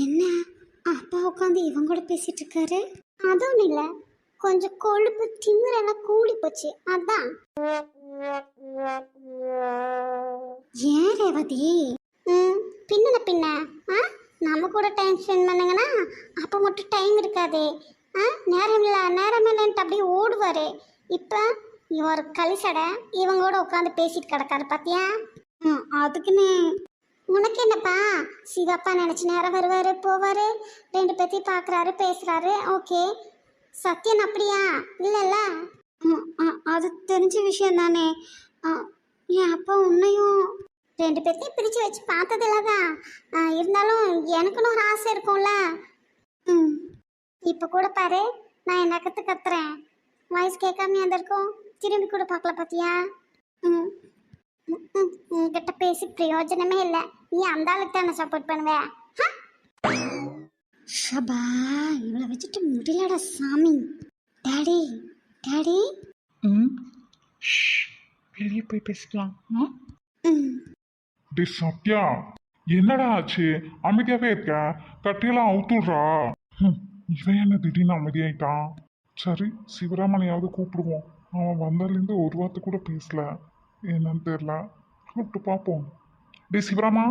என்ன அப்பா உட்காந்து இவங்க கூட பேசிட்டு இருக்காரு? அதுவும் இல்லை, கொஞ்சம் கொழுப்பு திமிரெல்லாம் கூடி போச்சு அதான். ஏன் ரேவதி? ம் பின்ன ஆ நம்ம கூட டைம் ஸ்பெண்ட் பண்ணுங்கன்னா அப்போ மட்டும் டைம் இருக்காது. நேரம் இல்லை நேரம் இல்லைன்ட்டு அப்படியே ஓடுவார். இப்போ இவர் கலிசடை இவங்களோட உட்காந்து பேசிட்டு கிடக்காரு பார்த்தியா? அதுக்குன்னு உனக்கு என்னப்பா? சிவப்பா நினச்சி நேரம் வருவார் போவார், ரெண்டு பேர்த்தையும் பார்க்குறாரு பேசுகிறாரு, ஓகே. சத்யன் அப்படியா? இல்லைல்ல? அது தெரிஞ்ச விஷயம் தானே. என் அப்பா உன்னையும் ரெண்டு பேர்த்தையும் பிரித்து வச்சு பார்த்ததில்ல தான். இருந்தாலும் எனக்குன்னு ஒரு ஆசை இருக்கும்ல. ம் இப்போ கூட பாரு, நான் என் நகத்து கத்துறேன், வாய்ஸ் கேட்காமையா இருந்திருக்கும். திரும்பி கூட பார்க்கல பார்த்தியா? ம் உங்ககிட்ட பேசி பிரயோஜனமே இல்லை. நீ அந்த ஆளுக்கு தானே சப்போர்ட் பண்ணுவேன். ஷபா, இவளை வச்சுட்டு முடியலடா சாமி. Daddy daddy. ம் வெளியே போய் பேசிக்கலாம். டே சத்யா, என்னடா ஆச்சு? அமைதியாவே இருக்க, கட்டியெல்லாம் அவுத்துடுறா. இவன் என்ன திடீர்னு அமைதியாயிட்டான்? சரி, சிவராமனையாவது கூப்பிடுவோம். அவன் வந்ததுலேருந்து ஒரு வார்த்தை கூட பேசல, என்னன்னு தெரியல. கூப்பிட்டு பார்ப்போம். டே சிவராமா,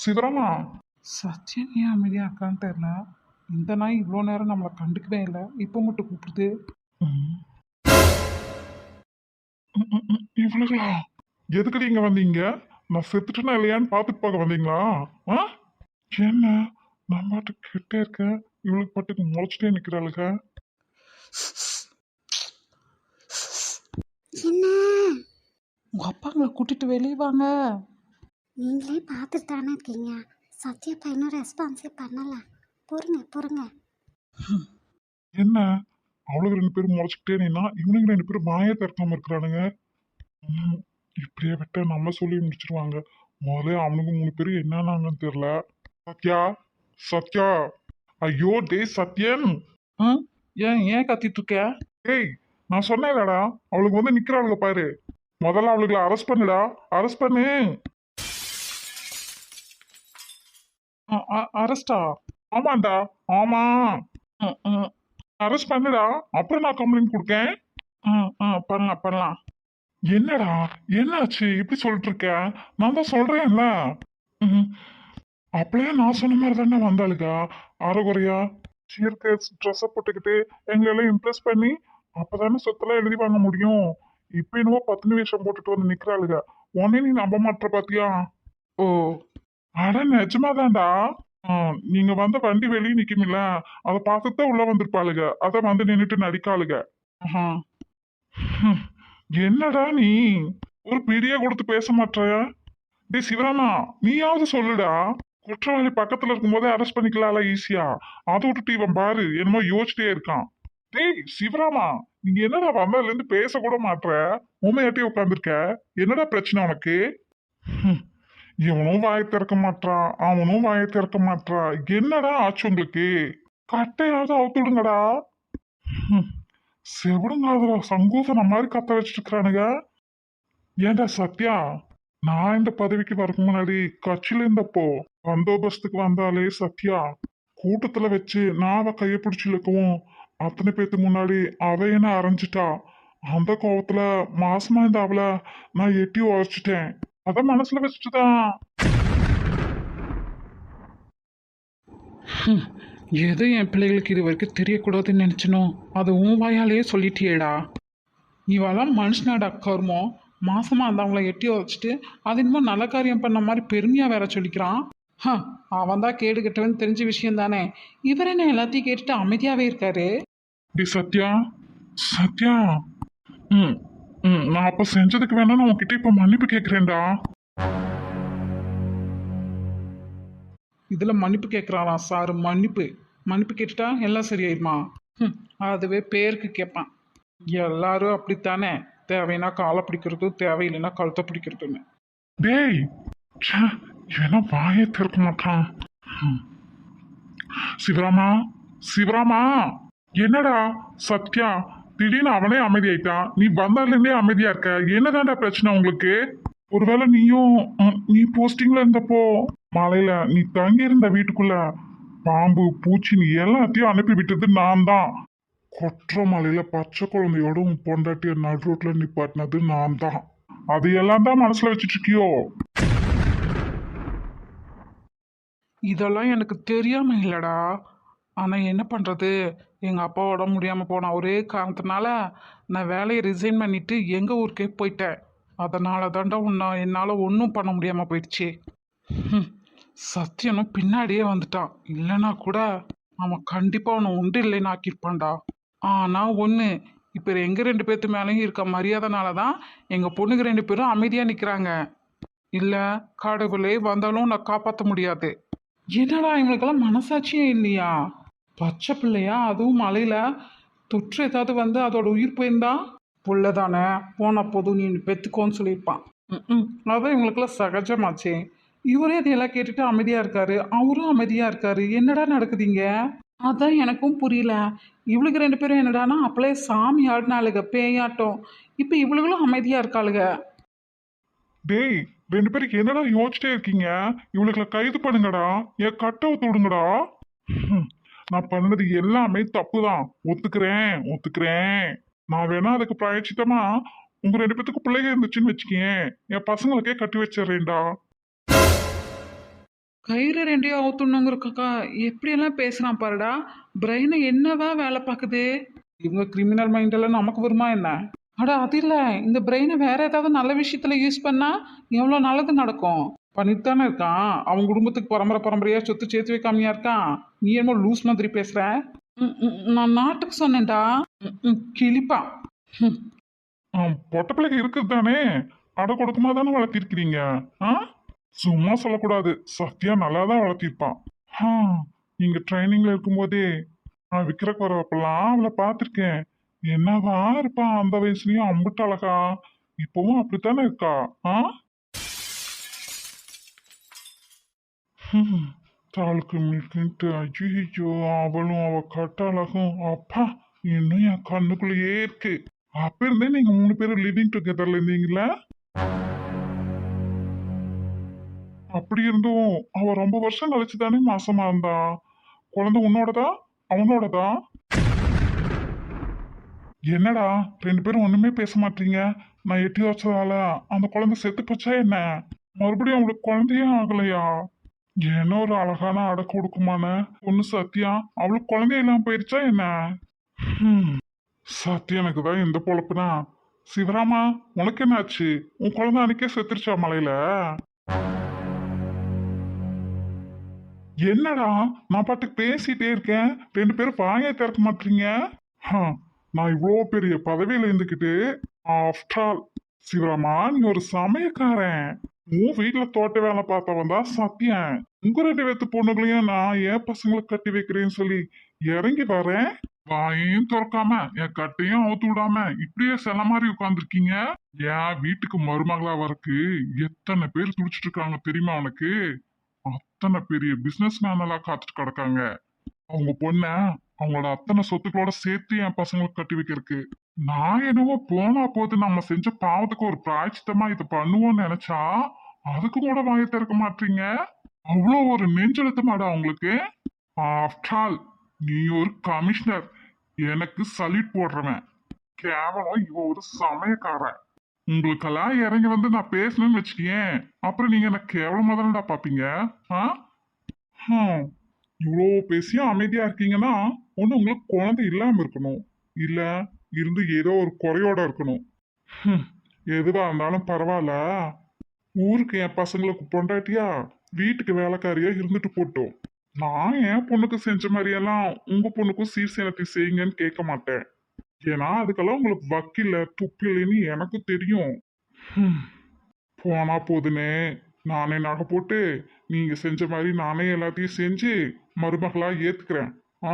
சிவராமா. சத்யன் ஏன் அமைதியாக இருக்கான்னு தெரியல. இந்த நாய் இவ்வளோ நேரம் நம்மளை கண்டுக்கவே இல்லை, இப்போ மட்டும் கூப்பிடுது. இவ்வளோங்களா? எதுக்கடி இங்க வந்தீங்க? நான் செத்துட்டேனா இல்லையான்னு பார்த்துட்டு பார்க்க வந்தீங்களா? என்ன நான் பாட்டுக்கு கிட்டே இருக்கேன், இவளுக்கு பாட்டுக்கு முளைச்சிட்டே நிற்கிறாளுங்க. என்ன? உங்க அப்பாங்களை கூட்டிட்டு வெளியே வாங்க. நீங்களே பார்த்துட்டு தானே இருக்கீங்க. சத்யா பையனும் ரெஸ்பான்ஸே பண்ணல. பொறுங்க. என்ன அவளுக்கு ரெண்டு பேரும் முளைச்சிக்கிட்டே நின்னா, இவனுக்கு ரெண்டு பேரும் வாயை திறக்காம இருக்கிறானுங்க. இப்படியே விட்ட நம்ம சொல்லி முடிச்சிருவாங்க. முதல்ல அவனுக்கு 3 பேரும் என்னன்னாங்கன்னு தெரியல. சத்யா, சத்யா, ஐயோ டே சத்யன். ஏன் ஏன் கத்திட்டு இருக்க? ஏய், நான் சொன்னேன்லடா, அவளுக்கு வந்து நிக்கிறாளுங்க பாரு. முதல்ல அவளுகளை அரெஸ்ட் பண்ணுடா, அரெஸ்ட் பண்ணு. அரெஸ்டா? ஆமாண்டா, ஆமா, அரெஸ்ட் பண்ணுடா, அப்புறம் நான் கம்ப்ளைண்ட் கொடுக்கேன். பண்ணலாம். என்னடா என்னாச்சு இப்படி சொல்லிட்டு இருக்க? நான் தான் சொல்றேன்ல. அப்படியே நான் சொன்ன மாதிரி தானே வந்தாளுக்கா, அரைகுறையா சீர்க ட்ரெஸ்ஸை போட்டுக்கிட்டு எங்களெல்லாம் இம்ப்ரெஸ் பண்ணி அப்பதானே சொத்தெல்லாம் எழுதி வாங்க முடியும். இப்ப என்னவோ 10 வேஷம் போட்டுட்டு வந்து நிக்கிறாளுங்க. உடனே நீ நம்ப மாட்ட பாத்தியா? ஓ, அட நிஜமாதான்டா. நீங்க வந்த வண்டி வெளியே நிக்குமில்ல, அதை பார்த்துட்டு தான் உள்ள வந்திருப்பாளுங்க. அத வந்து நின்றுட்டு நடிக்காளுங்க. என்னடா நீ ஒரு பிடிய கொடுத்து பேச மாட்ட? டே சிவராமா, நீயாவது சொல்லுடா. குற்றவாளி பக்கத்துல இருக்கும்போதே அரெஸ்ட் பண்ணிக்கலாம்ல ஈஸியா. அதை விட்டுட்டு இவன் பாரு என்னமோ யோசிச்சிட்டே இருக்கான். டேய் சிவராமா, நீங்க என்னடா வந்ததுல இருந்து பேச கூட மாட்ற? உண்மையாட்டே உட்காந்துருக்க. என்னடா பிரச்சனை உனக்கு? இவனும் வாயை திறக்க மாட்டான், அவனும் வாயை திறக்க மாட்டான். என்னடா ஆச்சு உங்களுக்கு? கட்டையாவது அவுத்துடுங்கடா. செவிடுங்காதுல சங்கூசன மாதிரி கத்த வச்சுட்டு இருக்கிறானுங்க. ஏண்டா சத்யா, நான் இந்த பதவிக்கு வரக்கு முன்னாடி கட்சியில இருந்தப்போ பந்தோபஸ்துக்கு வந்தாலே சத்யா கூட்டத்துல வச்சு நான் அவ கையை பிடிச்சி இழுக்கவும் அத்தனை பேத்துக்கு முன்னாடி அவ என்ன அரைஞ்சிட்டா. அந்த கோவத்துல மாசமா இருந்த அவளை நான் எட்டி உரைச்சிட்டேன். அத மனசுல வச்சுட்டுதான். எது என் பிள்ளைகளுக்கு இது வரைக்கும் தெரியக்கூடாதுன்னு நினைச்சனோ அதை உன் வாயாலேயே சொல்லிட்டியேடா. இவெல்லாம் மனுஷனாடா கர்மம். மாசமா அந்த அவங்கள எட்டி வச்சுட்டு அது இன்னும் நல்ல காரியம் பண்ண மாதிரி பெருமையா வேற சொல்லிக்கிறான். அவன் தான் கேடு கட்டவன்னு தெரிஞ்ச விஷயம் தானே. இவர் என்ன எல்லாத்தையும் கேட்டுட்டு அமைதியாவே இருக்காரு. டி சத்யா, சத்யா, நான் அப்ப செஞ்சதுக்கு வேணா நான் உன்கிட்ட இப்ப மன்னிப்பு கேட்கிறேன்டா. இதுல மன்னிப்பு கேட்குறானா சார்? மன்னிப்பு கேட்டுட்டா எல்லாம் சரியாயிருமா? அதுவே பேருக்கு கேட்பான். எல்லாரும் அப்படித்தானே, தேவைன்னா காலை பிடிக்கிறது, தேவையில்லைன்னா கழுத்தை பிடிக்கிறதுன்னு. டேய், இவனா வாயை திறக்க மாட்டான். சிவராமா, சிவராமா, என்னடா சத்யா திடீர்னு அவனே அமைதியாயிட்டான். நீ வந்ததுல இருந்தே அமைதியா இருக்க. என்னதான்டா பிரச்சனை உங்களுக்கு? ஒருவேளை நீ போஸ்டிங்ல இருந்தப்போ மலையில நீ தங்கி இருந்த வீட்டுக்குள்ள பாம்பு பூச்சின்னு எல்லாத்தையும் அனுப்பி விட்டது நான் தான். கொற்றமலையில பச்சை குழந்தையோட உன் பொண்டாட்டிய நடு ரோட்ல நிப்பாட்டினது நான் தான். அதையெல்லாம் தான் மனசுல வச்சுட்டு இருக்கியோ? இதெல்லாம் எனக்கு தெரியாம இல்லடா. ஆனா என்ன பண்றது, எங்க அப்பா உடம்பு முடியாம போன ஒரே காரணத்தினால நான் வேலையை ரிசைன் பண்ணிட்டு எங்க ஊருக்கே போயிட்டேன். அதனால தாண்டா என்னால ஒன்றும் பண்ண முடியாம போயிடுச்சு. ஹம், சத்தியனும் பின்னாடியே வந்துட்டான். இல்லைன்னா கூட அவன் கண்டிப்பா அவனை உண்டு இல்லைன்னு ஆக்கியிருப்பான்டா. ஆனா ஒன்று, இப்போ எங்க ரெண்டு பேர்த்து மேலேயும் இருக்க மரியாதைனால தான் எங்க பொண்ணுங்க ரெண்டு பேரும் அமைதியா நிற்கிறாங்க. இல்லை, கடவுளே வந்தாலும் நான் காப்பாற்ற முடியாது. என்னடா இவங்களுக்கெல்லாம் மனசாட்சியே இல்லையா? பச்சை பிள்ளையா, அதுவும் மலையில தொற்று ஏதாவது வந்து அதோட உயிர் போயிருந்தா? புள்ள தானே, போன போதும் நீ பெத்துக்கோன்னு சொல்லியிருப்பான். ம், அதான் இவங்களுக்கெல்லாம் சகஜமாச்சே. இவரே அதையெல்லாம் கேட்டுட்டு அமைதியா இருக்காரு, அவரும் அமைதியா இருக்காரு. என்னடா நடக்குதுங்க? அதான் எனக்கும் புரியல. இவளுக்கு ரெண்டு பேரும் என்னடானா அப்பளே சாமி ஆடினாளுக பேயாட்டம். இப்போ இவளுகளும் அமைதியா இருக்காளுக. டேய், ரெண்டு பேருக்கு என்னடா யோசிச்சிட்டே இருக்கீங்க? இவளுக்குள்ள கைது பண்ணுங்கடா, என் கட்டை விடுங்கடா. நான் பண்ணது எல்லாமே தப்பு தான், ஒத்துக்கிறேன் ஒத்துக்கிறேன். நான் வேணா அதுக்கு பிராயச்சித்தமா உங்க ரெண்டு பேத்துக்கு பிள்ளைங்க இருந்துச்சுன்னு வச்சுக்கேன், என் பசங்களுக்கே கட்டி வச்சிடுறேன்டா. கயிறு ரெண்டையும் அவுத்துணுங்கிறக்கா எப்படியெல்லாம் பேசுறான் பாருடா. பிரெயினை என்னவா வேலை பார்க்குது? இவங்க கிரிமினல் மைண்டெல்லாம் நமக்கு வருமா என்ன? அட அது இல்லை, இந்த பிரெயினை வேற ஏதாவது நல்ல விஷயத்துல யூஸ் பண்ணா எவ்வளோ நல்லது நடக்கும். பண்ணிட்டு தானே இருக்கான். அவன் குடும்பத்துக்கு பரம்பரை பரம்பரையா சொத்து சேர்த்து வைக்காமையா இருக்கான். நீ என்னமோ லூஸ் மாதிரி பேசுற. நான் நாட்டுக்கு சொன்னேன்டா. கிளிப்பான். பொட்ட பிள்ளைங்க இருக்குது தானே, அடை கொடுக்குமா தானே வளர்த்திருக்கிறீங்க. ஆ, சும்மா சொல்லக்கூடாது. சத்யா நல்லா தான் வளர்த்திருப்பான். ஆ, நீங்க ட்ரைனிங்ல இருக்கும்போதே நான் விக்கிரக்கு வரப்பெல்லாம் அவளை பார்த்துருக்கேன். என்னவா இருப்பான் அந்த வயசுலயும், அம்புட்டு அழகா. இப்பவும் அப்படித்தானே இருக்கா? ஆ, தாளுக்கு மில்கின்ட்டு ஐயோ, அவளும் அவ கட்ட அழகும் அப்பா இன்னும் என் கண்ணுக்குள்ளேயே இருக்கு. அப்ப இருந்தே நீங்க மூணு பேரும் லிவிங் டுகெதர்ல இருந்தீங்களா? அப்படி இருந்தும் அவ ரொம்ப வருஷம் கழிச்சு தானே மாசமா இருந்தா. குழந்தை உன்னோடதா அவனோடதா? என்னடா ரெண்டு பேரும் ஒண்ணுமே பேச மாட்டீங்க? நான் எட்டி வச்சதால அந்த குழந்தை செத்து போச்சா என்ன? மறுபடியும் அவளுக்கு குழந்தையே ஆகலையா? என்ன ஒரு அழகான அடக்க கொடுக்குமான பொண்ணு சத்யா, அவளுக்கு குழந்தைய இல்லாம போயிருச்சா என்ன? சத்யனுக்கு தான் எந்த பொழப்புனா. சிவராமா, உனக்கு என்ன ஆச்சு? உன் குழந்தை அன்னைக்கே செத்துருச்சா மலையில? என்னடா நான் பாட்டுக்கு பேசிட்டே இருக்கேன், ரெண்டு பேரும் வாயை திறக்க மாட்டீங்க. நான் இவ்வளோ பெரிய பதவியில இருந்துக்கிட்டு, ஆஃப்டர் ஆல் சிவராமா நீ ஒரு சமயக்காரன். உன் வீட்டுல தோட்ட வேலை பார்த்தவன் தான் சத்யன். உங்க ரெண்டு பேத்து பொண்ணுகளையும் நான் என் பசங்களை கட்டி வைக்கிறேன்னு சொல்லி இறங்கி வரேன். வாயையும் திறக்காம என் கட்டையும் அவுத்து விடாம இப்படியே சில மாதிரி உட்காந்துருக்கீங்க. என் வீட்டுக்கு மருமகளா வரக்கு எத்தனை பேர் துடிச்சிட்டு இருக்காங்க தெரியுமா உனக்கு? அத்தனை பெரிய பிசினஸ் மேனெல்லாம் காத்துட்டு கிடக்காங்க. அவங்க பொண்ண அவங்களோட அத்தனை சொத்துக்களோட சேர்த்து என் பசங்களுக்கு கட்டி வைக்கிறதுக்கு. நான் என்னவோ போனா போது நம்ம செஞ்ச பாவத்துக்கு ஒரு பிராய்ச்சித்தமா இதை பண்ணுவோம்னு நினைச்சா அதுக்கு கூட வாயை திறக்க மாட்டீங்க. அவ்வளோ ஒரு நெஞ்செழுத்தமாடா உங்களுக்கு. ஆஃப்டர் ஆல் நீ ஒரு கமிஷனர், எனக்கு சல்யூட் போடுறவன். கேவலம் இவ ஒரு சமயக்காரன். உங்களுக்கெல்லாம் இறங்கி வந்து நான் பேசணும்னு வச்சுக்கேன், அப்புறம் நீங்க என்ன கேவலமா தானடா பாப்பீங்க. ஆ, இவ்வளோ பேசியும் அமைதியா இருக்கீங்கன்னா ஒண்ணு உங்களுக்கு குழந்தை இல்லாம இருக்கணும், இல்ல இருந்து ஏதோ ஒரு குறையோட இருக்கணும். எதுவா இருந்தாலும் பரவாயில்ல, ஊருக்கு என் பசங்களுக்கு பொண்டாட்டியா வீட்டுக்கு வேலைக்காரியா இருந்துட்டு போட்டோம். நான் என் பொண்ணுக்கு செஞ்ச மாதிரியெல்லாம் உங்க பொண்ணுக்கும் சீர்சேனத்தை செய்யுங்கன்னு கேட்க மாட்டேன். ஏன்னா அதுக்கெல்லாம் உங்களுக்கு வக்கில்ல துப்பில்லைன்னு எனக்கு தெரியும். போனா போதுன்னு நானே நகை போட்டு நீங்க செஞ்ச மாதிரி நானே எல்லாத்தையும் செஞ்சு மருமகளா ஏத்துக்கிறேன். ஆ,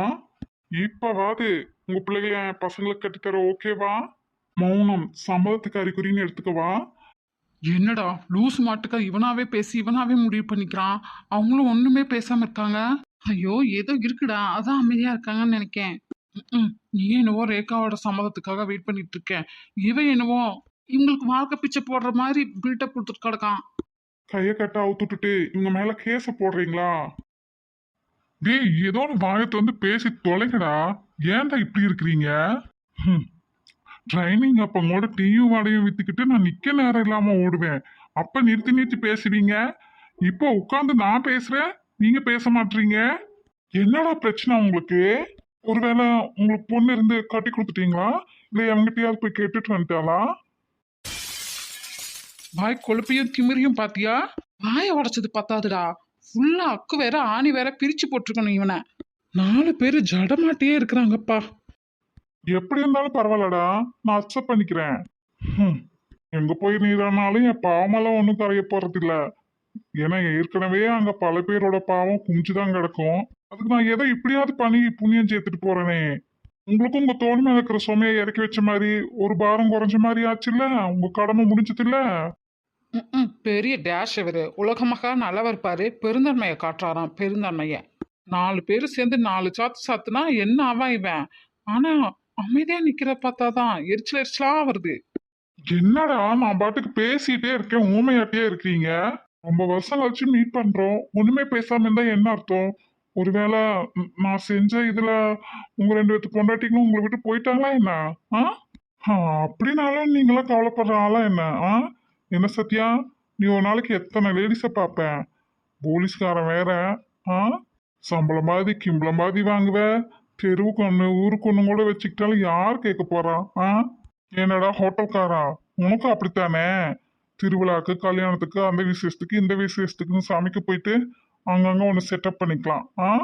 இப்பவாது உங்க பிள்ளைகளை என் பசங்களுக்கு கட்டித்தர ஓகேவா? மௌனம் சம்மதத்துக்கு அறிகுறின்னு எடுத்துக்கவா? என்னடா லூஸ் மாட்டுக்கா இவனாவே பேசி இவனாவே முடிவு பண்ணிக்கிறான். அவங்களும் ஒண்ணுமே பேசாம இருக்காங்க. ஐயோ ஏதோ இருக்குடா, அதான் அமைதியா இருக்காங்கன்னு நினைக்கேன். நீ என்னவோ ரேகாவோட சம்மதத்துக்காக வெயிட் பண்ணிட்டு இருக்கேன். இவன் என்னவோ இவங்களுக்கு வாழ்க்கை பிச்சை போடுற மாதிரி பில்டப் கொடுத்துட்டு கிடக்கான். கையை கட்ட அவுத்துட்டு இவங்க மேல கேஸ போடுறீங்களா? டேய் ஏதோ ஒரு வாயத்தை வந்து பேசி தொலைங்கடா. ஏன்டா இப்படி இருக்கிறீங்க? ட்ரைனிங் அப்ப கூட டீயும் வடையும் வித்துக்கிட்டு நான் நிக்க நேரம் இல்லாம ஓடுவேன். அப்ப நிறுத்தி நிறுத்தி பேசுவீங்க. இப்போ உட்காந்து நான் பேசுறேன், நீங்க பேச மாட்டீங்க. என்னடா பிரச்சனை உங்களுக்கு? ஒருவேளை உங்களுக்கு பொண்ணு இருந்து கட்டி கொடுத்துட்டீங்களா? இல்ல எவங்கிட்டயாவது போய் கேட்டுட்டு வந்துட்டாளா? வாய் கொழுப்பையும் திமிரியும் பாத்தியா? வாயை உடைச்சது பத்தாதுடா, ஃபுல்லா அக்கு வேற ஆணி வேற பிரிச்சு போட்டிருக்கணும் இவனை. 4 பேரு ஜடமாட்டியே இருக்கிறாங்கப்பா. எப்படி இருந்தாலும் பரவாயில்லடா, நான் அக்செப்ட் பண்ணிக்கிறேன். ஹம். எங்க போய் நீரானாலும் என் பாவமெல்லாம் ஒன்றும் கரைய போறது இல்ல. ஏன்னா ஏற்கனவே அங்க பல பேரோட பாவம் குமிச்சுதான் கிடக்கும். அதுக்கு நான் எதை இப்படியாவது பண்ணி புண்ணியம் சேர்த்துட்டு போறேனே. உங்களுக்கும் உங்க தோல் மேல இருக்கிற சுமையை இறக்கி வச்ச மாதிரி ஒரு பாரம் குறைஞ்ச மாதிரி ஆச்சுல்ல. உங்க கடமை முடிஞ்சது இல்ல. பெரிய டேஷ் இவரு உலகமாக நல்லவர் பாரு, பெருந்தன்மையை காட்டுறாராம் பெருந்தன்மைய. 4 பேரு சேர்ந்து 4 சாத்து சாத்துனா என்ன ஆவான் இவன்? ஆனா அமைதியா நிக்கிற பார்த்தாதான் எரிச்சல் எரிச்சலா வருது. என்னடா நான் பாட்டுக்கு பேசிட்டே இருக்கேன், ஊமையாட்டியே இருக்கீங்க. ரொம்ப வருஷம் கழிச்சு மீட் பண்றோம், ஒண்ணுமே பேசாம இருந்தா என்ன அர்த்தம்? ஒருவேளை நான் செஞ்ச இதுல உங்க 2 பேத்து பொண்டாட்டிங்களும் உங்களை விட்டு போயிட்டாங்களா என்ன? ஆ? அப்படின்னாலும் நீங்களாம் கவலைப்படுற ஆளா என்ன? என்ன சத்யா, நீ ஒரு நாளைக்கு எத்தனை லேடிஸை பார்ப்ப? போலீஸ்காரன் வேற. ஆ? சம்பளம் பாதி கிம்பளம் பாதி வாங்குவ. தெருவுக்கு ஒன்று ஊருக்கு ஒன்று கூட வச்சுக்கிட்டாலும் யார் கேட்க போறா? என்னடா ஹோட்டல்காரா, உனக்கும் அப்படித்தானே? திருவிழாக்கு கல்யாணத்துக்கு அந்த விசேஷத்துக்கு இந்த விசேஷத்துக்குன்னு சமைக்க போயிட்டு அங்கங்க ஒன்று செட்டப் பண்ணிக்கலாம்.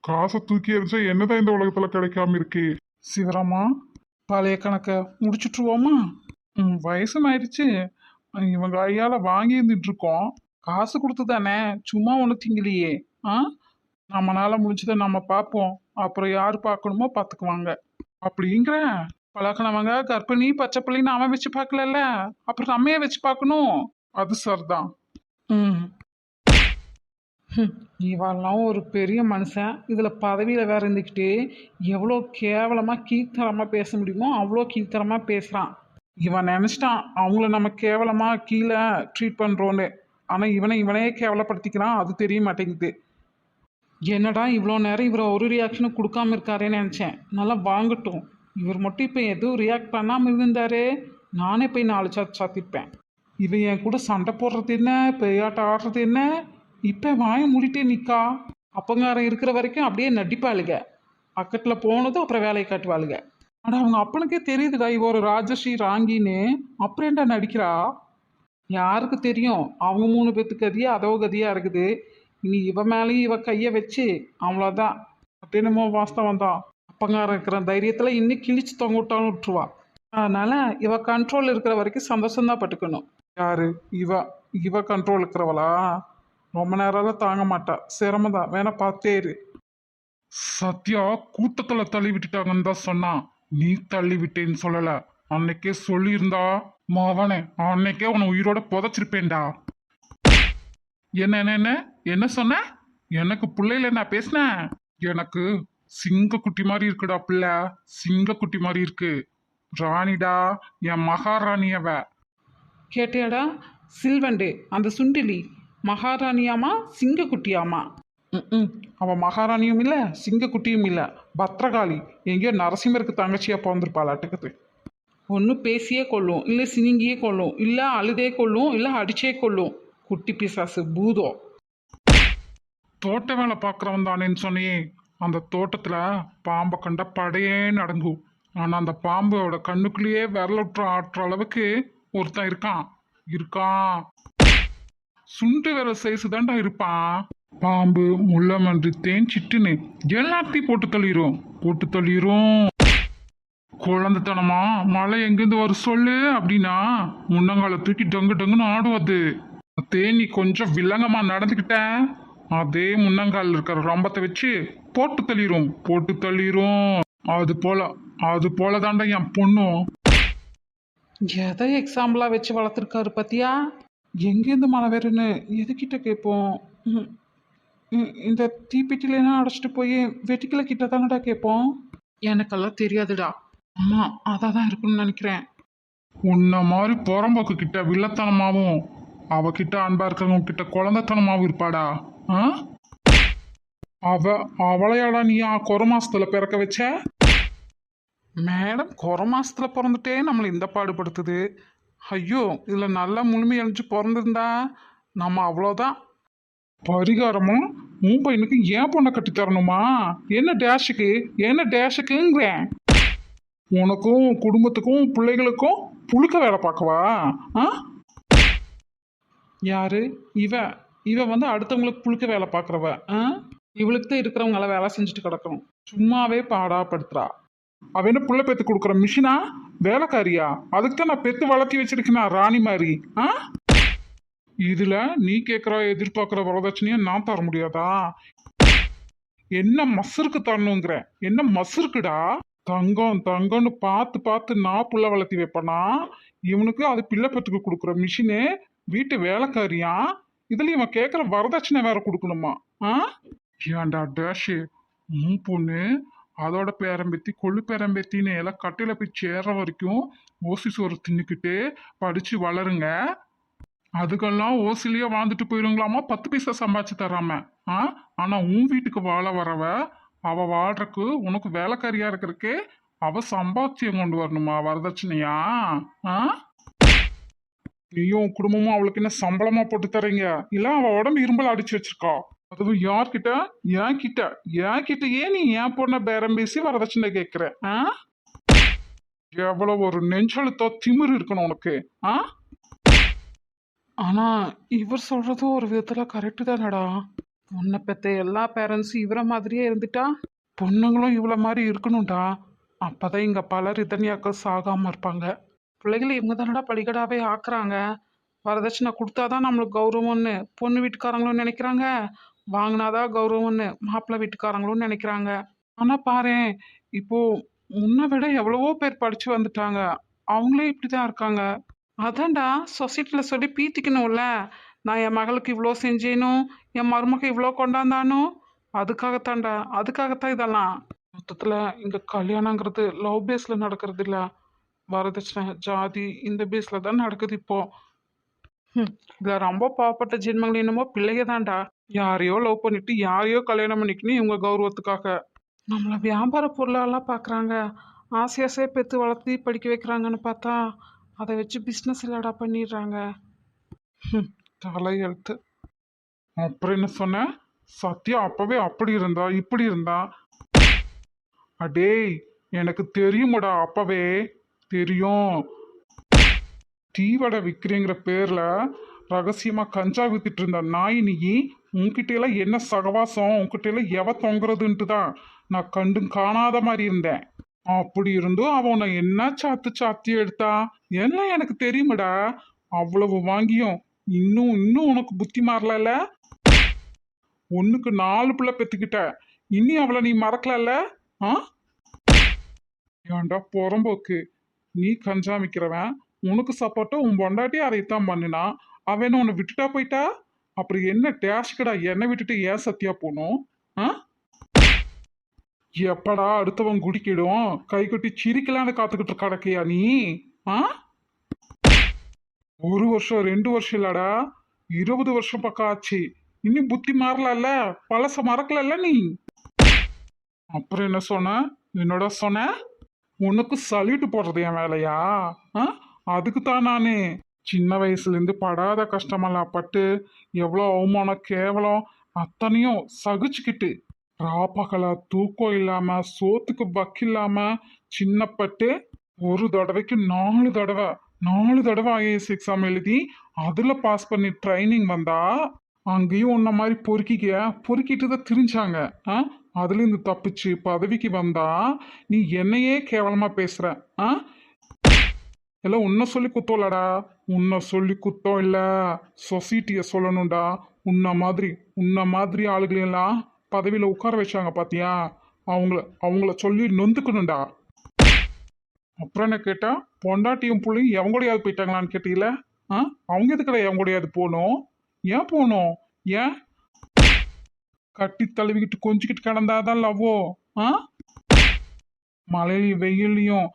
காசை தூக்கி எறிஞ்சா என்னதான் இந்த உலகத்துல கிடைக்காம இருக்கு? சிவராமா, பழைய கணக்கை முடிச்சுட்டுருவோமா? வயசும் ஆயிடுச்சு, இவங்க ஐயால வாங்கி இருந்துட்டு இருக்கோம். காசு கொடுத்து தானே, சும்மா ஒன்று திங்கலையே. நம்மளால முடிஞ்சதை நம்ம பார்ப்போம், அப்புறம் யார் பார்க்கணுமோ பார்த்துக்குவாங்க. அப்படிங்கிற பழக்கினவங்க கர்ப்பிணி பச்சை பிள்ளைன்னு அவன் வச்சு பார்க்கல, அப்புறம் நம்மையே வச்சு பார்க்கணும். அது சரிதான். இவெல்லாம் ஒரு பெரிய மனுஷன், இதுல பதவியில வேற இருந்துக்கிட்டு எவ்வளோ கேவலமா கீழ்த்தரமா பேச முடியுமோ அவ்வளோ கீழ்த்தரமா பேசுறான். இவன் நினைச்சிட்டான் அவங்கள நம்ம கேவலமா கீழே ட்ரீட் பண்றோன்னு. ஆனா இவனையே கேவலப்படுத்திக்கிறான், அது தெரிய மாட்டேங்குது. என்னடா இவ்வளோ நேரம் இவரை ஒரு ரியாக்ஷனும் கொடுக்காம இருக்காரேன்னு நினச்சேன். நல்லா வாங்கட்டும். இவர் மட்டும் இப்போ எதுவும் ரியாக்ட் பண்ணாமல் இருந்தாரு, நானே போய் 4 சாத்து சாத்திருப்பேன். இவன் என் கூட சண்டை போடுறது என்ன, பெரியாட்டம் ஆடுறது என்ன, இப்போ வாயை மூடிட்டே நிற்கா. அப்பங்காரன் இருக்கிற வரைக்கும் அப்படியே நடிப்பாளுங்க, பக்கத்தில் போனதும் அப்புறம் வேலையை காட்டுவாளுங்க. ஆனால் அவங்க அப்பனுக்கே தெரியுதுடா இவ ஒரு ராஜஸ்ரீ ராங்கின்னு. அப்புறம் என்ன நடிக்கிறா? யாருக்கு தெரியும் அவங்க 3 பேத்துக்கு கதியா அதோ கதியா இருக்குது. இனி இவ மேலேயும் இவ கையை வச்சு அவ்வளோதான். அப்படின்னமோ வாஸ்தவம் தான். அப்பங்காரம் இருக்கிற தைரியத்தில் இன்னும் கிழிச்சு தொங்க விட்டாலும் விட்டுருவா. அதனால இவ கண்ட்ரோல் இருக்கிற வரைக்கும் சந்தோஷம்தான் பட்டுக்கணும். யாரு இவ கண்ட்ரோல் இருக்கிறவளா? ரொம்ப நேரம் தாங்க மாட்டா, சிரமம் தான், வேணா பார்த்தே இரு. சத்யா கூட்டத்துல தள்ளி விட்டுட்டாங்கன்னு தான் சொன்னான், நீ தள்ளி விட்டேன்னு சொல்லல. அன்னைக்கே சொல்லியிருந்தா மாவனே, அன்னைக்கே உன்னை உயிரோட புதைச்சிருப்பேன்டா. என்ன என்ன என்ன என்ன சொன்ன? எனக்கு பிள்ளையில நான் பேசினேன்? எனக்கு சிங்க குட்டி மாதிரி இருக்குடா பிள்ளை, சிங்க குட்டி மாதிரி இருக்கு. ராணிடா, என் மகாராணியவ. கேட்டியாடா சில்வண்டு, அந்த சுண்டிலி மகாராணியாமா சிங்க குட்டியாமா? அவ மகாராணியும் இல்லை சிங்க குட்டியும் இல்லை, பத்ரகாளி. எங்கேயோ நரசிம்மருக்கு தங்கச்சியா பிறந்திருப்பாளாட்டுக்குது. ஒன்று பேசியே கொள்ளும், இல்லை சினிங்கியே கொள்ளும், இல்லை அழுதே கொள்ளும், இல்லை அடிச்சே கொள்ளும். குட்டி பிசாசு பூதம். தோட்ட வேலை பார்க்குறவன் தானேன்னு சொன்னியே, அந்த தோட்டத்துல பாம்பை கண்ட படையே நடங்கும். ஆனா அந்த பாம்போட கண்ணுக்குள்ளேயே விரலுற்ற ஆட்டுற அளவுக்கு ஒருத்தன் இருக்கான். சுண்டு விரல் சைஸு தாண்டா இருப்பான். பாம்பு முள்ளமன்றி தேன் சிட்டுன்னு எல்லாத்தையும் போட்டு தள்ளிரும். குழந்தைத்தனமா மழை எங்கேருந்து வரும் சொல்லு அப்படின்னா முன்னங்கால தூக்கி டங்கு டங்குன்னு ஆடுவது. தேனி கொஞ்சம் வில்லங்கமா நடந்துக்கிட்ட அதே முன்னங்கால் இருக்கிற ரம்பத்தை வச்சு போட்டு தள்ளிரும். அது போல தாண்டா என் பொண்ணும். எதை எக்ஸாம்பிளா வச்சு வளர்த்துருக்காரு பத்தியா? எங்கேருந்து மழை வருன்னு எதுக்கிட்ட கேட்போம்? இந்த தீப்பெட்டிலாம் அடைச்சிட்டு போய் வெட்டிக்கல கிட்ட தானடா கேட்போம். எனக்கெல்லாம் தெரியாதுடா. அம்மா அதான் இருக்குன்னு நினைக்கிறேன். உன்ன மாதிரி புறம்போக்கு கிட்ட வில்லத்தனமாவும் அவகிட்ட அன்பா இருக்கிறவங்க கிட்ட குழந்தைத்தனமாவும் இருப்பாடா. அவளையாடா நீ குறை மாசத்துல பிறக்க வச்ச? மேடம் குறை மாசத்துல பிறந்துட்டே நம்மளை இந்த பாடுபடுத்துது. ஐயோ, இதில் நல்லா முழுமை அழிஞ்சு பிறந்திருந்தா நம்ம அவ்வளோதான். பரிகாரமா உன் பையனுக்கு ஏன் பொண்ணை கட்டி தரணுமா? என்ன டேஷுக்குங்கிறேன். உனக்கும் குடும்பத்துக்கும் பிள்ளைகளுக்கும் புழுக்க வேலை பார்க்கவா? ஆ? யாரு இவ? இவ வந்து அடுத்தவங்களுக்கு புழுக்க வேலை பார்க்குறவ. இவளுக்கு தான் இருக்கிறவங்கள வேலை செஞ்சுட்டு கிடக்கணும். சும்மாவே பாடாப்படுத்துறா. அவ என்ன புள்ள பெத்து கொடுக்குற மிஷினா? வேலைக்காரியா? அதுக்கு தான் நான் பெத்து வளர்த்தி வச்சிருக்கேனா ராணி மாதிரி. ஆ? இதுல நீ கேட்குற எதிர்பார்க்குற வரதட்சணையை நான் தர முடியாதா? என்ன மசருக்கு தரணுங்கிற? என்ன மசருக்குடா? தங்கம் தங்கம்னு பார்த்து பார்த்து நான் புள்ள வளர்த்தி வைப்பேனா? இவனுக்கு அது பிள்ளை பெத்துக்கு கொடுக்குற மிஷினு, வீட்டு வேலைக்காரியா? இதுல இவன் கேட்குற வரதட்சணை வேற கொடுக்கணுமா? ஆ? ஏன்டா டேஷு, உன் பொண்ணு அதோட பேரம்பேத்தி கொள்ளு பேரம்பேத்தின்னு எல்லாம் கட்டையில போய் சேர்ற வரைக்கும் ஓசி சோறு தின்னுக்கிட்டு படிச்சு வளருங்க. அதுக்கெல்லாம் ஓசிலேயே வாழ்ந்துட்டு போயிடுங்களாமா, 10 பைசா சம்பாதிச்சு தராம. ஆனா உன் வீட்டுக்கு வாழ வரவ, அவ வாழ்றக்கு உனக்கு வேலைக்காரியா இருக்கிறதுக்கு அவ சம்பாத்தியம் கொண்டு வரணுமா வரதட்சணையா? ஆ? நீயும் குடும்பமும் அவளுக்கு என்ன சம்பளமா போட்டு தரீங்க? இல்ல அவ உடம்பு இரும்பல் அடிச்சு வச்சிருக்கா? அதுவும் யார்கிட்ட? என்கிட்டயே நீ ஏன் பொண்ண பேரம் பேசி வரதட்சணை கேட்கிற? எவ்வளவு ஒரு நெஞ்செழுத்தோ திமிரு இருக்கணும் உனக்கு. ஆனா இவர் சொல்றதும் ஒரு விதத்துல கரெக்டு தானடா. பொண்ணை பெத்த எல்லா பேரண்ட்ஸும் இவரை மாதிரியே இருந்துட்டா பொண்ணுங்களும் இவ்வளோ மாதிரி இருக்கணும்டா. அப்பதான் இங்க பலர் இதனியாக்கள் சாகாம இருப்பாங்க. பிள்ளைகளை இவங்க தானடா படிக்கடாவே ஆக்குறாங்க. வரதட்சணை கொடுத்தாதான் நம்மளுக்கு கௌரவம்னு பொண்ணு வீட்டுக்காரங்களும் நினைக்கிறாங்க, வாங்கினாதான் கௌரவம்னு மாப்பிள்ளை வீட்டுக்காரங்களும் நினைக்கிறாங்க. ஆனா பாரேன், இப்போ முன்னை விட எவ்வளவோ பேர் படிச்சு வந்துட்டாங்க, அவங்களே இப்படிதான் இருக்காங்க. அதான்டா சொசைட்டியில் சொல்லி பீத்திக்கணும்ல. நான் என் மகளுக்கு இவ்வளோ செஞ்சேனும் என் மருமக இவ்வளோ கொண்டாந்தானோ, அதுக்காகத்தான் இதெல்லாம். மொத்தத்தில் இங்கே கல்யாணங்கிறது லவ் பேஸில் நடக்கிறது இல்லை, வரதட்சணை ஜாதி இந்த பேஸில் தான் நடக்குது இப்போ. இதில் ரொம்ப பாவப்பட்ட ஜென்மங்கள் என்னமோ பிள்ளைங்க தான்டா. யாரையோ லவ் பண்ணிட்டு யாரையோ கல்யாணம் பண்ணிக்கணும் இவங்க கௌரவத்துக்காக. நம்மளை வியாபார பொருளெல்லாம் பார்க்குறாங்க, ஆசையாசையாக பெற்று வளர்த்து படிக்க வைக்கிறாங்கன்னு பார்த்தா அதை வச்சு பிஸ்னஸ் இல்லடா பண்ணிடுறாங்க. தலையெழுத்து. அப்புறம் என்ன சொன்ன? சத்யா அப்பவே அப்படி இருந்தா இப்படி இருந்தா? அடேய், எனக்கு தெரியுமடா, அப்பவே தெரியும். தீவடை விற்கிறேங்கிற பேர்ல ரகசியமா கஞ்சா வித்துட்டு இருந்த நாய் நீ. உன்கிட்ட எல்லாம் என்ன சகவாசம், உன்கிட்ட எல்லாம் எவ தொங்குறதுன்ட்டு தான் நான் கண்டு காணாத மாதிரி இருந்தேன். அப்படி இருந்தும் அவனை என்ன சாத்தி எடுத்தா எல்லாம் எனக்கு தெரியுமடா. அவ்வளவு வாங்கியும் இன்னும் உனக்கு புத்தி மாறல. ஒண்ணுக்கு 4 பிள்ளை பெத்துக்கிட்ட, இனி அவளை நீ மறக்கல. ஏன்டா புறம்போக்கு, நீ கஞ்சா விற்கிறவன், உனக்கு சப்போர்ட்டா உன் பொண்டாட்டி அதைத்தான் பண்ணினா, அவன் உன்னை விட்டுட்டா போயிட்டா. அப்புறம் என்ன டேஷ்கடா என்னை விட்டுட்டு ஏன் சத்தியா போகணும்? எப்படா அடுத்தவன் குடிக்கிடும் கை கட்டி சிரிக்கலான்னு காத்துக்கிட்டு கிடக்கையா நீ? 1 வருஷம் 2 வருஷம் இல்லடா, 20 வருஷம் பக்கம் ஆச்சு. இன்னும் புத்தி மாறல, பழச மறக்கல நீ. அப்புறம் என்ன சொன்ன? என்னோட சொன்ன உனக்கு சல்யூட் போடுறது என் வேலையா? அதுக்கு தான் நானு சின்ன வயசுல இருந்து படாத கஷ்டமெல்லாம் பட்டு எவ்வளோ அவமானம் கேவலம் அத்தனையும் சகிச்சுக்கிட்டு ராப்பகலா தூக்கம் இல்லாம சோத்துக்கு வக்கில்லாம சின்னப்பட்டு ஒரு தடவைக்கு 4 தடவை ஐஏஎஸ் எக்ஸாம் எழுதி அதுல பாஸ் பண்ணி ட்ரைனிங் வந்தா அங்கேயும் உன்ன மாதிரி பொறுக்கிட்டு தான் திரிஞ்சாங்க. அதுல இருந்து தப்பிச்சு பதவிக்கு வந்தா நீ என்னையே கேவலமா பேசுற. எல்லாம் உன்னை சொல்லி குத்தம் இல்லடா, உன்னை சொல்லி குத்தம் இல்ல, சொசைட்டிய சொல்லணும்டா. உன்ன மாதிரி ஆளுகளெல்லாம் பதவியில உட்கார வச்சாங்க பாத்தியா, அவங்கள சொல்லி நொந்துக்கணும்டா. அப்புறம் என்ன கேட்டா, பொண்டாட்டியும் புள்ளையும் எவங்கூடையாவது போயிட்டாங்களான்னு கேட்டீங்கள? அவங்க எதுக்கடா எவங்கூடையாவது போகணும்? ஏன் போகணும்? ஏன் கட்டி தழுவிக்கிட்டு கொஞ்சிக்கிட்டு கிடந்தாதான் லவ்வோ? மழையிலையும் வெயிலையும்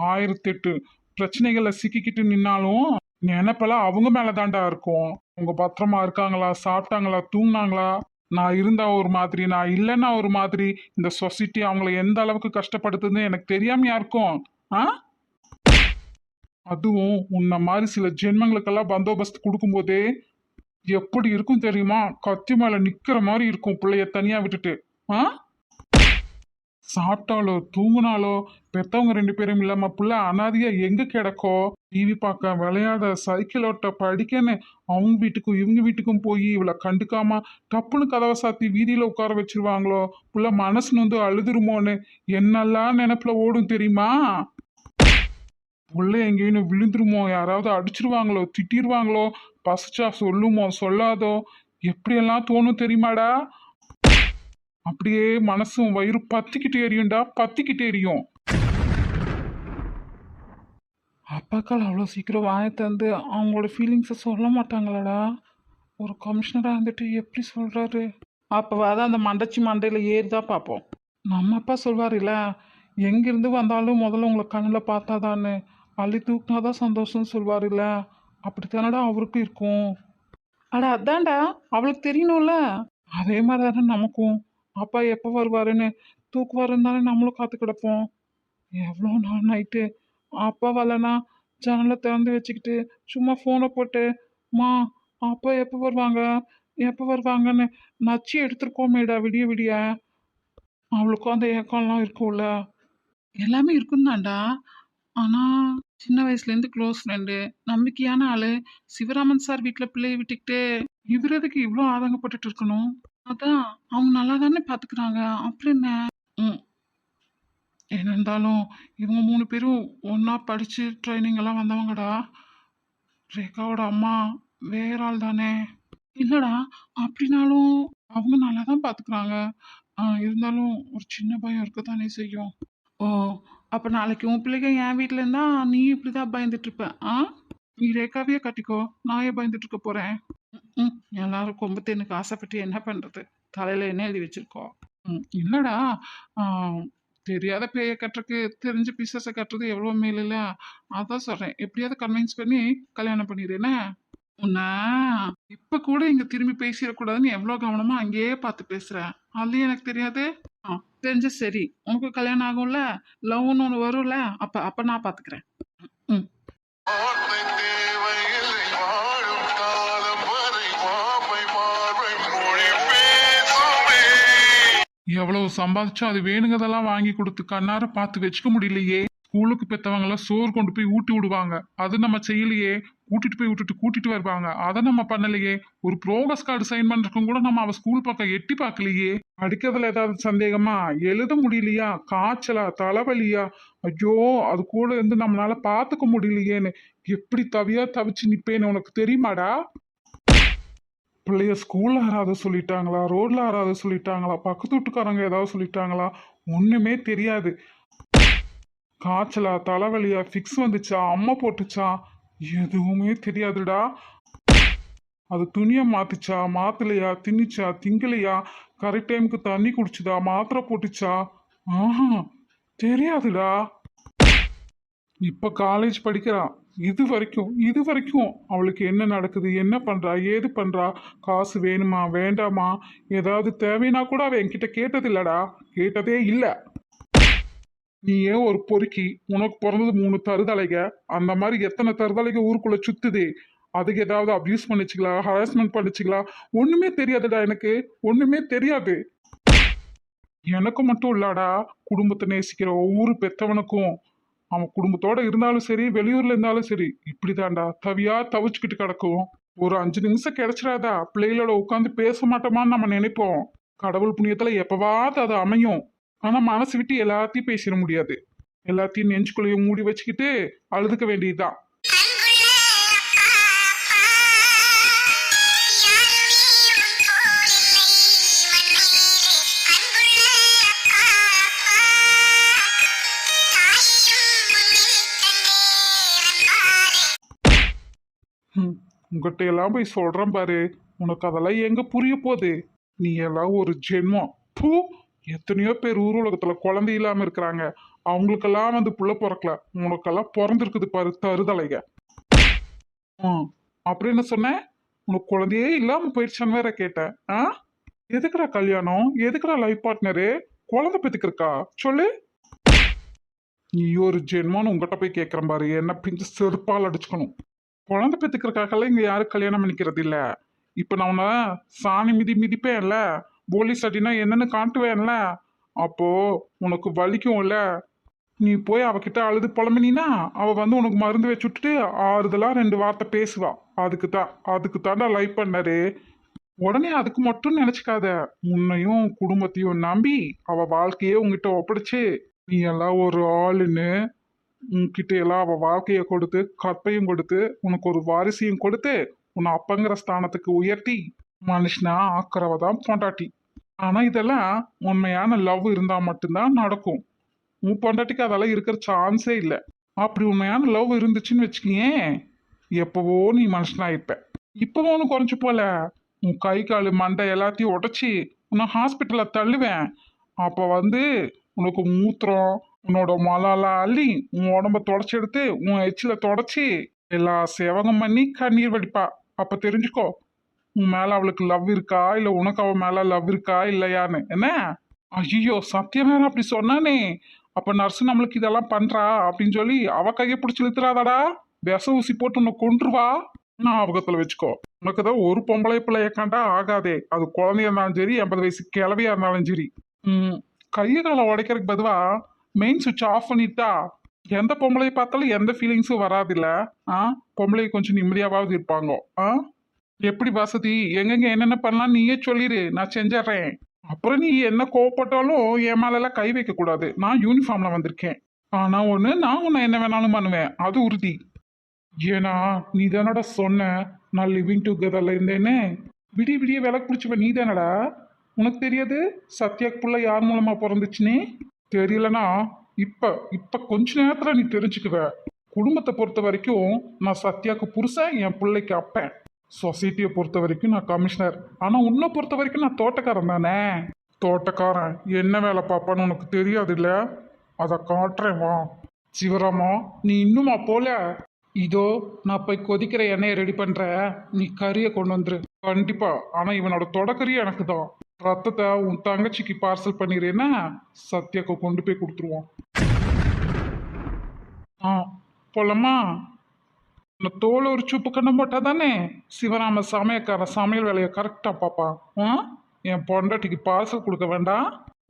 1008 பிரச்சனைகளை சிக்கிக்கிட்டு நின்னாலும் நினைப்பெல்லாம் அவங்க மேலதான்டா இருக்கும். அவங்க பத்திரமா இருக்காங்களா, சாப்பிட்டாங்களா, தூங்கினாங்களா, நான் இருந்தா ஒரு மாதிரி, நான் இல்லைன்னா ஒரு மாதிரி. இந்த சொசைட்டி அவங்கள எந்த அளவுக்கு கஷ்டப்படுத்துதுன்னு எனக்கு தெரியாமையா இருக்கும். ஆ அதுவும் உன்ன மாதிரி சில ஜென்மங்களுக்கெல்லாம் பந்தோபஸ்து கொடுக்கும்போதே எப்படி இருக்கும் தெரியுமா? கத்தி மேல நிக்கிற மாதிரி இருக்கும் பிள்ளைய தனியா விட்டுட்டு. ஆ சாப்பிட்டாலோ தூங்குனாலோ பெத்தவங்க 2 பேரும் இல்லாம புள்ள அனாதையா எங்க கிடக்கோ? டிவி பார்க்க, விளையாட, சைக்கிள் ஓட்ட, படிக்கன்னு அவங்க வீட்டுக்கும் இவங்க வீட்டுக்கும் போய் இவளை கண்டுக்காம டப்புன்னு கதவை சாத்தி வீதியில உட்கார வச்சிருவாங்களோ? புள்ள மனசு நொந்து அழுதுருமோன்னு என்னெல்லாம் நினைப்புல ஓடும் தெரியுமா? புள்ள எங்கேயும் விழுந்துருமோ, யாராவது அடிச்சிருவாங்களோ, திட்டிருவாங்களோ, பசிச்சா சொல்லுமோ சொல்லாதோ, எப்படியெல்லாம் தோணும் தெரியுமாடா? அப்படியே மனசும் வயிறு பத்திக்கிட்டு எரியும்டா, பத்திக்கிட்டு எரியும். அப்பாக்கள் அவ்வளோ சீக்கிரம் வாயை தந்து அவங்களோட ஃபீலிங்ஸை சொல்ல மாட்டாங்களாடா? ஒரு கமிஷனராக இருந்துட்டு எப்படி சொல்கிறாரு? அப்போவாதான் அந்த மண்டச்சி மண்டையில் ஏறி தான் பார்ப்போம். நம்ம அப்பா சொல்வார்ல, எங்கேருந்து வந்தாலும் முதல்ல உங்களை கண்ணில் பார்த்தாதான்னு, அள்ளி தூக்குனாதான் சந்தோஷம்னு சொல்வார்ல, அப்படித்தானடா அவருக்கும் இருக்கும். அட அதான்டா, அவளுக்கு தெரியணும்ல. அதே மாதிரி தானே நமக்கும். அப்பா எப்போ வருவாருன்னு தூக்குவாருன்னு தானே நம்மளும் காத்து கிடப்போம். எவ்வளோ நாள் நைட்டு அப்பா வரலனா ஜன்னலை திறந்து வச்சுக்கிட்டு சும்மா ஃபோனை போட்டு, மா அப்பா எப்போ வருவாங்க எப்போ வருவாங்கன்னு நச்சு எடுத்துருக்கோமேடா விடிய விடிய. அவளுக்கும் அந்த ஏக்கம்லாம் இருக்கும்ல. எல்லாமே இருக்குந்தாண்டா. ஆனால் சின்ன வயசுலேருந்து க்ளோஸ் ஃப்ரெண்டு, நம்பிக்கையான ஆளு, சிவராமன் சார் வீட்டில் பிள்ளையை விட்டுக்கிட்டு இவர் எதுக்கு இவ்வளோ ஆதங்கப்பட்டுட்டு இருக்கணும்? அதான் அவங்க நல்லா தானே பார்த்துக்கிறாங்க, அப்புறம் என்ன? ம் என்ன இருந்தாலும் இவங்க 3 பேரும் ஒன்றா படித்து ட்ரைனிங் எல்லாம் வந்தவங்கடா. ரேகாவோட அம்மா வேற ஆள் தானே? இல்லைடா, அப்படின்னாலும் அவங்க நல்லா தான் பார்த்துக்கிறாங்க. இருந்தாலும் ஒரு சின்ன பயம் இருக்க தானே செய்யும். ஓ, அப்போ நாளைக்கு உன் பிள்ளைங்க என் வீட்டில் இருந்தா நீ இப்படி தான் பயந்துட்டு இருப்ப. நீ ரேகாவையே கட்டிக்கோ, நான் ஏன் பயந்துட்டு இருக்க போகிறேன்? ம் எல்லாரும் கொம்பு தேனுக்கு ஆசைப்பட்டு என்ன பண்ணுறது? தலையில் என்ன எழுதி வச்சிருக்கோம்? இல்லைடா, தெரியாத பேயை கட்டுறக்கு தெரிஞ்ச பிசஸை கட்டுறது எவ்வளோ மேல் இல்லை? அதான் சொல்கிறேன், எப்படியாவது கன்வின்ஸ் பண்ணி கல்யாணம் பண்ணிடுறேனே உன்னை. இப்போ கூட இங்கே திரும்பி பேசிடக்கூடாதுன்னு எவ்வளோ கவனமாக அங்கேயே பார்த்து பேசுகிறேன். அதுலேயும் எனக்கு தெரியாது. தெரிஞ்ச சரி, உனக்கு கல்யாணம் ஆகும்ல, லவ்னு ஒன்று வரும்ல, அப்போ அப்போ நான் பார்த்துக்கிறேன். ம் எவ்வளவு சம்பாதிச்சா அது வேணுங்கதெல்லாம் வாங்கி கொடுத்து கண்ணார பார்த்து வச்சுக்க முடியலையே. ஸ்கூலுக்கு பெற்றவங்களாம் சோறு கொண்டு போய் ஊட்டி விடுவாங்க, அது நம்ம செய்யலையே. கூட்டிட்டு போய் விட்டுட்டு கூட்டிட்டு வருவாங்க, அதை நம்ம பண்ணலையே. ஒரு ப்ரோக்ரஸ் கார்டு சைன் பண்றதுக்கும் கூட நம்ம அவ ஸ்கூல் பக்கம் எட்டி பார்க்கலையே. படிக்கிறதுல ஏதாவது சந்தேகமா? எழுத முடியலையா? காய்ச்சலா? தலைவலியா? ஐயோ, அது கூட இருந்து நம்மளால பார்த்துக்க முடியலையேன்னு எப்படி தவியா தவிச்சு நிப்பேன்னு உனக்கு தெரியுமாடா? பிள்ளைய ஸ்கூல்ல யாராவது சொல்லிட்டாங்களா, ரோட்ல யாராவது சொல்லிட்டாங்களா, பக்கத்து வீட்டுக்காரங்க ஏதாவது சொல்லிட்டாங்களா? ஒண்ணுமே தெரியாது. காய்ச்சலா, தலைவலியா, ஃபிக்ஸ் வந்துச்சா, அம்மா போட்டுச்சா, எதுவுமே தெரியாதுடா. அது துணியை மாத்துச்சா, மாத்தலையா, தின்னுச்சா, திங்கலையா, கரெக்ட் டைமுக்கு தண்ணி குடிச்சுதா, மாத்திரை போட்டுச்சா, ஆஹா தெரியாதுடா. இப்ப காலேஜ் படிக்கிறா. இது வரைக்கும் அவளுக்கு என்ன நடக்குது, என்ன பண்றா, ஏது பண்றா, காசு வேணுமா வேண்டாமா, ஏதாவது தேவைன்னா கூட அவ என்கிட்ட கேட்டது இல்லடா, கேட்டதே இல்ல. நீ ஏன் ஒரு பொறுக்கி, உனக்கு பிறந்தது 3 தருதலைக, அந்த மாதிரி எத்தனை தருதலைக ஊருக்குள்ள சுத்துதே, அதுக்கு ஏதாவது அபியூஸ் பண்ணிச்சுங்களா, ஹராஸ்மெண்ட் பண்ணிச்சுங்களா? ஒண்ணுமே தெரியாதுடா, எனக்கு ஒண்ணுமே தெரியாது. எனக்கு மட்டும் இல்லடா, குடும்பத்தை நேசிக்கிற ஒவ்வொரு பெத்தவனுக்கும் அவன் குடும்பத்தோட இருந்தாலும் சரி, வெளியூர்ல இருந்தாலும் சரி, இப்படிதான்டா தவியா தவிச்சுக்கிட்டு கிடக்கும். ஒரு 5 நிமிஷம் கிடைச்சிடாதா பிள்ளைகளோட உட்காந்து பேச மாட்டோமான்னு நம்ம நினைப்போம். கடவுள் புண்ணியத்துல எப்பவாவது அது அமையும். ஆனா மனசு விட்டு எல்லாத்தையும் பேசிட முடியாது. எல்லாத்தையும் நெஞ்சுக்குள்ளேயும் மூடி வச்சுக்கிட்டு அழுதுக்க வேண்டியதுதான். உங்ககிட்ட எல்லாம் போய் சொல்றேன் பாரு, உனக்கு அதெல்லாம் எங்க புரிய போகுது? நீ எல்லாம் ஒரு ஜென்மம். பூ, எத்தனையோ பேர் ஊர் உலகத்துல குழந்தை இல்லாம இருக்கிறாங்க, அவங்களுக்கெல்லாம் வந்து புள்ள பிறக்கல, உனக்கெல்லாம் பிறந்திருக்குது பாரு தருதலைக. அப்புறம் என்ன சொன்ன? உனக்கு குழந்தையே இல்லாம போயிடுச்சான்னு வேற கேட்டேன். எதுக்குடா கல்யாணம், எதுக்குடா லைஃப் பார்ட்னரு, குழந்தை பெத்துக்கிறக்கா சொல்லு. நீ ஒரு ஜென்மோன்னு உங்ககிட்ட போய் கேட்குறேன் பாரு, என்ன பிஞ்சு செருப்பால் அடிச்சுக்கணும். குழந்தை பெத்துக்கிறக்காகலாம் இங்கே யாரும் கல்யாணம் பண்ணிக்கிறது இல்ல. இப்போ நான் உன்னை சாணி மிதிப்பேன்ல, போலீஸ் அடினா என்னன்னு காட்டுவேன்ல, அப்போ உனக்கு வலிக்கும்ல. நீ போய் அவகிட்ட அழுது புலம்பினா அவ வந்து உனக்கு மருந்து வச்சு விட்டுட்டு ஆறுதலா 2 வார்த்தை பேசுவா. அதுக்கு தாண்டா லைஃப் பண்ணாரு. உடனே அதுக்கு மட்டும் நினைச்சுக்காத. உன்னையும் குடும்பத்தையும் நம்பி அவ வாழ்க்கையே உங்ககிட்ட ஒப்படைச்சு நீ எல்லாம் ஒரு ஆளுன்னு உன்கிட்ட எல்லாம் அவ வாழ்க்கைய கொடுத்து கற்பையும் கொடுத்து உனக்கு ஒரு வாரிசையும் கொடுத்து உன்னை அப்பங்கிற ஸ்தானத்துக்கு உயர்த்தி மனுஷனா ஆக்குறவ தான் பொண்டாட்டி. ஆனா இதெல்லாம் உண்மையான லவ் இருந்தா மட்டும்தான் நடக்கும். உன் பொண்டாட்டிக்கு அதெல்லாம் இருக்கிற சான்ஸே இல்லை. அப்படி உண்மையான லவ் இருந்துச்சுன்னு வச்சுக்கியேன், எப்பவோ நீ மனுஷனாயிருப்ப. இப்போவும் ஒன்று குறைஞ்சு போல, உன் கை கால் மண்டை எல்லாத்தையும் உடைச்சி உன்னை ஹாஸ்பிட்டலில் தள்ளுவேன். அப்போ வந்து உனக்கு மூத்திரம் உன்னோட மலாலாம் அள்ளி உன் உடம்ப தொடச்சி எடுத்து உன் எச்சில தொடச்சி எல்லா சேவகம் பண்ணி கண்ணீர் வடிப்பா. அப்போ தெரிஞ்சுக்கோ உன் மேல அவளுக்கு லவ் இருக்கா இல்லை உனக்கு அவ மேல லவ் இருக்கா இல்லையான்னு. என்ன? ஐயோ சத்தியம் வேற அப்படி சொன்னானே, அப்ப நர்ஸ் நம்மளுக்கு இதெல்லாம் பண்றா அப்படின்னு சொல்லி அவ கையை பிடிச்சி இழுத்துறாதடா, விச ஊசி போட்டு உன்னை கொன்றுவா. ஞாபகத்துல வச்சுக்கோ. உனக்கு தான் ஒரு பொம்பளை பிள்ளைய கண்டா ஆகாதே, அது குழந்தையா இருந்தாலும் சரி 80 வயசு கிழவியா இருந்தாலும் சரி. கையை காலை உடைக்கிறதுக்கு பதுவா மெயின் சுவிட்ச் ஆஃப் பண்ணிட்டா எந்த பொம்பளையை பார்த்தாலும் எந்த ஃபீலிங்ஸும் வராதில்ல. பொம்பளை கொஞ்சம் நிம்மதியாவது இருப்பாங்க. எப்படி வசதி எங்கெங்க என்னென்ன பண்ணலாம் நீயே சொல்லிடு, நான் செஞ்சிடறேன். அப்புறம் நீ என்ன கோவப்பட்டாலும் என் மேலெல்லாம் கை வைக்க கூடாது. நான் யூனிஃபார்ம்ல வந்திருக்கேன். ஆனா ஒண்ணு, நான் உன்னை என்ன வேணாலும் பண்ணுவேன், அது உறுதி. ஏன்னா நீ தானடா சொன்ன நான் லிவிங் டுகெதர்ல இருந்தேன்னு. விடிய விடிய விளக்கு பிடிச்சவன் நீ தானடா. உனக்கு தெரியாது சத்யாக்கு புள்ள யார் மூலமா பிறந்துச்சுன்னு? தெரியலனா இப்ப இப்ப கொஞ்ச நேரத்துல நீ தெரிஞ்சுக்குவ. குடும்பத்தை பொறுத்த வரைக்கும் நான் சத்யாக்கு புருஷன், என் பிள்ளைக்கு அப்பேன். சொசைட்டியை பொறுத்த வரைக்கும் நான் கமிஷனர். ஆனா உன்னை பொறுத்த வரைக்கும் நான் தோட்டக்காரன் தானே. தோட்டக்காரன் என்ன வேலை பார்ப்பான்னு உனக்கு தெரியாது இல்ல, அதை காட்டுறேன் வா. சிவராமா நீ இன்னுமா போல? இதோ நான் போய் கொதிக்கிற எண்ணெயை ரெடி பண்ற, நீ கறியை கொண்டு வந்துரு கண்டிப்பா. ஆனா இவனோட தொடக்கறி எனக்கு தான். ரத்தத்தை உன் தங்கச்சிக்கு பார்சல் பண்ணிடுறேன்னா சத்யாக்கு கொண்டு போய் கொடுத்துருவான். போலமா? இந்த தோலை ஒரு சுப்பு கண்ணம் போட்டா தானே சிவராம சமையக்காரன் சமையல் வேலையை கரெக்டாக பார்ப்பான். என் பொண்டாட்டிக்கு பார்சல் கொடுக்க வேண்டாம்,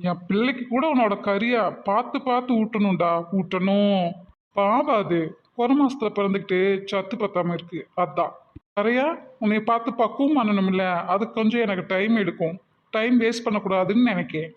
என் பிள்ளைக்கு கூட உன்னோட கறியை பார்த்து பார்த்து ஊட்டணும்டா, ஊட்டணும். பாவம் அது ஒரு மாசத்துல பிறந்துக்கிட்டு சத்து பத்தாம இருக்கு. அதான் சரியா உன்னை பார்த்து பக்குவம் பண்ணணும்ல, அது கொஞ்சம் எனக்கு டைம் எடுக்கும். டைம் வேஸ்ட் பண்ணக்கூடாதுன்னு நினைக்கேன்.